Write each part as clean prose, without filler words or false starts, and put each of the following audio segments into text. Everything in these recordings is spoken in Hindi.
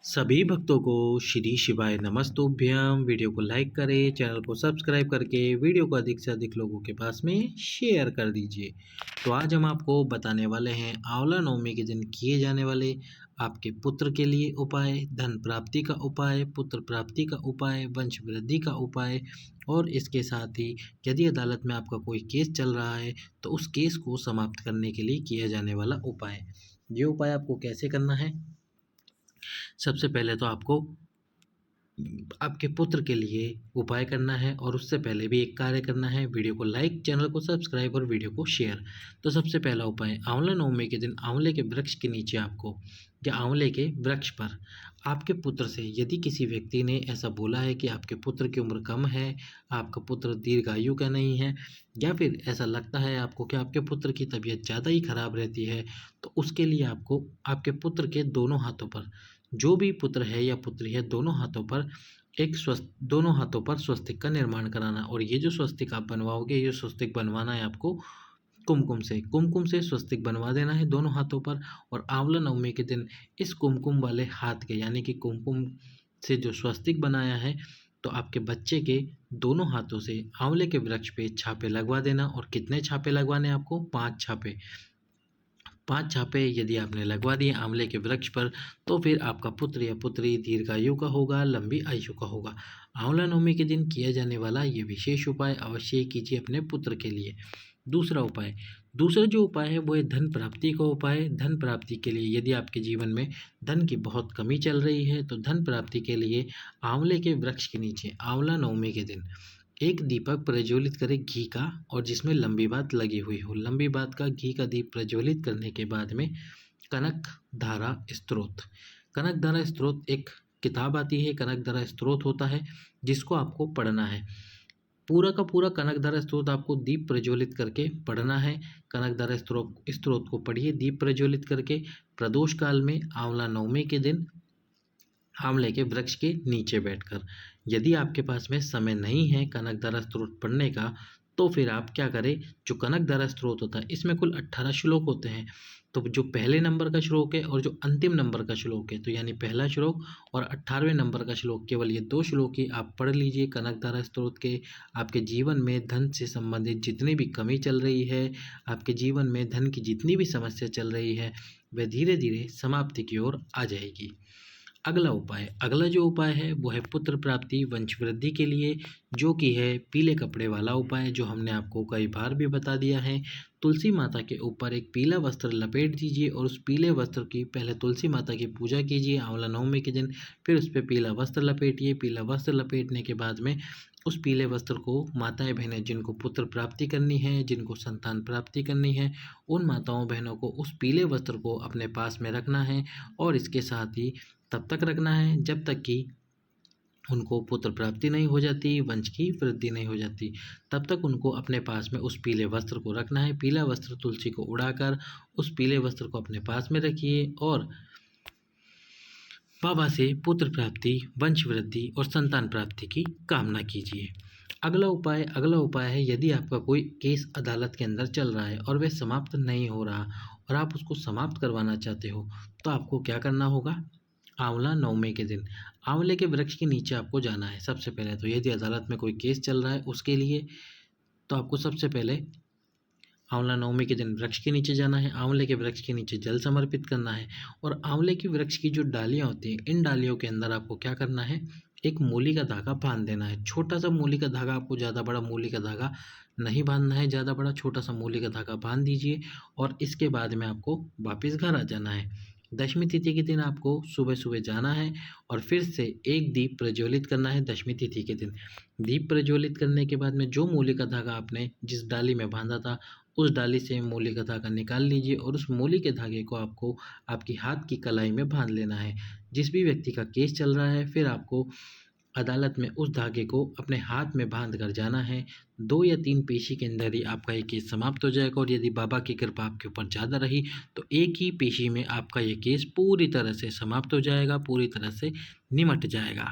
सभी भक्तों को श्री शिवाय नमस्तुभ्यम। वीडियो को लाइक करें, चैनल को सब्सक्राइब करके वीडियो को अधिक से अधिक लोगों के पास में शेयर कर दीजिए। तो आज हम आपको बताने वाले हैं आंवला नवमी के दिन किए जाने वाले आपके पुत्र के लिए उपाय, धन प्राप्ति का उपाय, पुत्र प्राप्ति का उपाय, वंश वृद्धि का उपाय और इसके साथ ही यदि अदालत में आपका कोई केस चल रहा है तो उस केस को समाप्त करने के लिए किया जाने वाला उपाय। ये उपाय आपको कैसे करना है? सबसे पहले तो आपको आपके पुत्र के लिए उपाय करना है और उससे पहले भी एक कार्य करना है। वीडियो को लाइक, चैनल को सब्सक्राइब और वीडियो को शेयर। तो सबसे पहला उपाय, आंवला नवमी के दिन आंवले के वृक्ष के नीचे आपको या आंवले के वृक्ष पर आपके पुत्र से यदि किसी व्यक्ति ने ऐसा बोला है कि आपके पुत्र की उम्र कम है, आपका पुत्र दीर्घायु का नहीं है, या फिर ऐसा लगता है आपको कि आपके पुत्र की तबीयत ज़्यादा ही खराब रहती है, तो उसके लिए आपको आपके पुत्र के दोनों हाथों पर, जो भी पुत्र है या पुत्री है, दोनों हाथों पर स्वस्तिक का निर्माण कराना। और ये जो स्वस्तिक आप बनवाओगे, ये स्वस्तिक बनवाना है आपको कुमकुम से स्वस्तिक बनवा देना है दोनों हाथों पर। और आंवला नवमी के दिन इस कुमकुम वाले हाथ के, यानी कि कुमकुम से जो स्वस्तिक बनाया है, तो आपके बच्चे के दोनों हाथों से आंवले के वृक्ष पे छापे लगवा देना। और कितने छापे लगवाने आपको? 5 छापे। 5 छापे यदि आपने लगवा दिए आंवले के वृक्ष पर, तो फिर आपका पुत्र या पुत्री दीर्घायु का होगा, लंबी आयु का होगा। आंवला नवमी के दिन किया जाने वाला ये विशेष उपाय अवश्य ही कीजिए अपने पुत्र के लिए। दूसरा जो उपाय है वो है धन प्राप्ति का उपाय। धन प्राप्ति के लिए यदि आपके जीवन में धन की बहुत कमी चल रही है, तो धन प्राप्ति के लिए आंवले के वृक्ष के नीचे आंवला नवमी के दिन एक दीपक प्रज्वलित करें घी का, और जिसमें लंबी बात लगी हुई हो। लंबी बात का घी का दीप प्रज्वलित करने के बाद में कनक धारा स्त्रोत एक किताब आती है, कनक धारा स्त्रोत होता है, जिसको आपको पढ़ना है। पूरा का पूरा कनक धारा स्त्रोत आपको दीप प्रज्वलित करके पढ़ना है। कनक धारा स्त्रोत को पढ़िए दीप प्रज्वलित करके, प्रदोष काल में आंवला नवमी के दिन आंवले के वृक्ष के नीचे बैठकर। यदि आपके पास में समय नहीं है कनकधारा स्तोत्र पढ़ने का, तो फिर आप क्या करें, जो कनकधारा स्तोत्र होता है इसमें कुल 18 श्लोक होते हैं। तो जो पहले नंबर का श्लोक है और जो अंतिम नंबर का श्लोक है, तो यानी पहला श्लोक और 18वें नंबर का श्लोक, केवल ये 2 श्लोक ही आप पढ़ लीजिए कनकधारा स्तोत्र के। आपके जीवन में धन से संबंधित जितनी भी कमी चल रही है, आपके जीवन में धन की जितनी भी समस्या चल रही है, वह धीरे धीरे समाप्ति की ओर आ जाएगी। अगला जो उपाय है वो है पुत्र प्राप्ति वंश वृद्धि के लिए, जो कि है पीले कपड़े वाला उपाय, जो हमने आपको कई बार भी बता दिया है। तुलसी माता के ऊपर एक पीला वस्त्र लपेट दीजिए और उस पीले वस्त्र की पहले तुलसी माता की पूजा कीजिए आंवला नवमी के दिन। फिर उस पर पीला वस्त्र लपेटिए। पीला वस्त्र लपेटने के बाद में उस पीले वस्त्र को माताएं बहनें जिनको पुत्र प्राप्ति करनी है, जिनको संतान प्राप्ति करनी है, उन माताओं बहनों को उस पीले वस्त्र को अपने पास में रखना है। और इसके साथ ही तब तक रखना है जब तक कि उनको पुत्र प्राप्ति नहीं हो जाती, वंश की वृद्धि नहीं हो जाती। तब तक उनको अपने पास में उस पीले वस्त्र को रखना है। पीला वस्त्र तुलसी को उड़ाकर उस पीले वस्त्र को अपने पास में रखिए और बाबा से पुत्र प्राप्ति, वंश वृद्धि और संतान प्राप्ति की कामना कीजिए। अगला उपाय है, यदि आपका कोई केस अदालत के अंदर चल रहा है और वह समाप्त नहीं हो रहा और आप उसको समाप्त करवाना चाहते हो, तो आपको क्या करना होगा? आंवला नवमी के दिन आंवले के वृक्ष के नीचे आपको जाना है। सबसे पहले तो यदि अदालत में कोई केस चल रहा है उसके लिए, तो आपको सबसे पहले आंवला नवमी के दिन वृक्ष के नीचे जाना है। आंवले के वृक्ष के नीचे जल समर्पित करना है और आंवले की वृक्ष की जो डालियाँ होती हैं, इन डालियों के अंदर आपको क्या करना है, एक मूली का धागा बांध देना है। छोटा सा मूली का धागा, आपको ज़्यादा बड़ा मूली का धागा नहीं बांधना है, ज़्यादा बड़ा छोटा सा मूली का धागा बांध दीजिए। और इसके बाद में आपको वापस घर आ जाना है। दशमी तिथि के दिन आपको सुबह सुबह जाना है और फिर से एक दीप प्रज्वलित करना है। दशमी तिथि के दिन दीप प्रज्वलित करने के बाद में जो मूली का धागा आपने जिस डाली में बांधा था, उस डाली से मूली का धागा निकाल लीजिए और उस मूली के धागे को आपको आपकी हाथ की कलाई में बांध लेना है। जिस भी व्यक्ति का केस चल रहा है, फिर आपको अदालत में उस धागे को अपने हाथ में बांध कर जाना है। 2 या 3 पेशी के अंदर ही आपका ये केस समाप्त हो जाएगा। और यदि बाबा की कृपा आपके ऊपर ज़्यादा रही, तो एक ही पेशी में आपका ये केस पूरी तरह से समाप्त हो जाएगा, पूरी तरह से निमट जाएगा।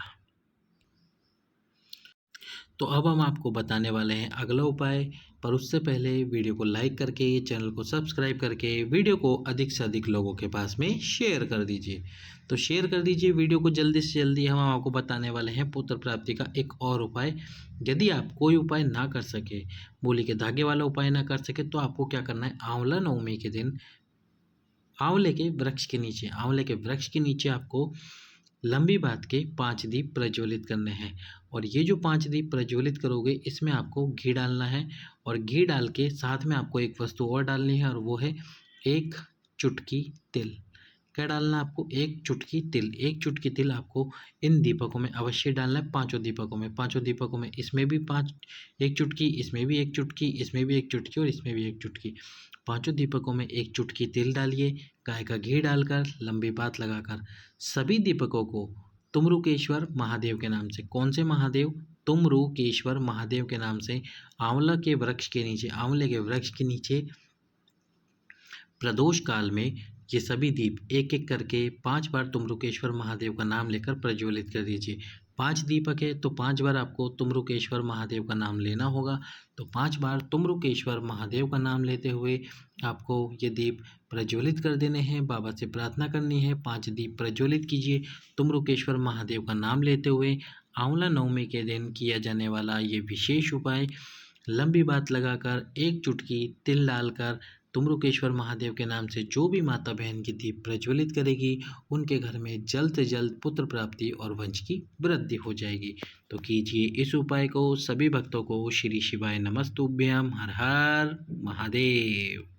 तो अब हम आपको बताने वाले हैं अगला उपाय, पर उससे पहले वीडियो को लाइक करके, चैनल को सब्सक्राइब करके, वीडियो को अधिक से अधिक लोगों के पास में शेयर कर दीजिए। तो शेयर कर दीजिए वीडियो को जल्दी से जल्दी। हम आपको बताने वाले हैं पुत्र प्राप्ति का एक और उपाय। यदि आप कोई उपाय ना कर सके, मूली के धागे वाला उपाय ना कर सके, तो आपको क्या करना है, आंवला नवमी के दिन आंवले के वृक्ष के नीचे आपको लंबी बात के 5 दीप प्रज्वलित करने हैं। और ये जो 5 दीप प्रज्वलित करोगे, इसमें आपको घी डालना है, और घी डाल के साथ में आपको एक वस्तु और डालनी है, और वो है 1 चुटकी तिल। क्या डालना है आपको? 1 चुटकी तिल। 1 चुटकी तिल आपको इन दीपकों में अवश्य डालना है, पाँचों दीपकों में। इसमें भी 1 चुटकी, इसमें भी 1 चुटकी, इसमें भी 1 चुटकी और इसमें भी 1 चुटकी। पाँचों दीपकों में 1 चुटकी तिल डालिए, गाय का घी डालकर, लंबी बात लगाकर। सभी दीपकों को तुमरुकेश्वर महादेव के नाम से, कौन से महादेव? तुमरुकेश्वर महादेव के नाम से, आंवले के वृक्ष के नीचे प्रदोष काल में ये सभी दीप एक एक करके 5 बार तुमरुकेश्वर महादेव का नाम लेकर प्रज्वलित कर दीजिए। 5 दीपक है तो 5 बार आपको तुमरुकेश्वर महादेव का नाम लेना होगा। तो 5 बार तुमरुकेश्वर महादेव का नाम लेते हुए आपको ये दीप प्रज्वलित कर देने हैं। बाबा से प्रार्थना करनी है, 5 दीप प्रज्वलित कीजिए तुमरुकेश्वर महादेव का नाम लेते हुए। आंवला नवमी के दिन किया जाने वाला ये विशेष उपाय, लंबी बात लगाकर 1 चुटकी तिल डालकर तुमरुकेश्वर महादेव के नाम से जो भी माता बहन की दीप प्रज्वलित करेगी, उनके घर में जल्द से जल्द पुत्र प्राप्ति और वंश की वृद्धि हो जाएगी। तो कीजिए इस उपाय को। सभी भक्तों को श्री शिवाय नमस्तुभ्यम। हर हर महादेव।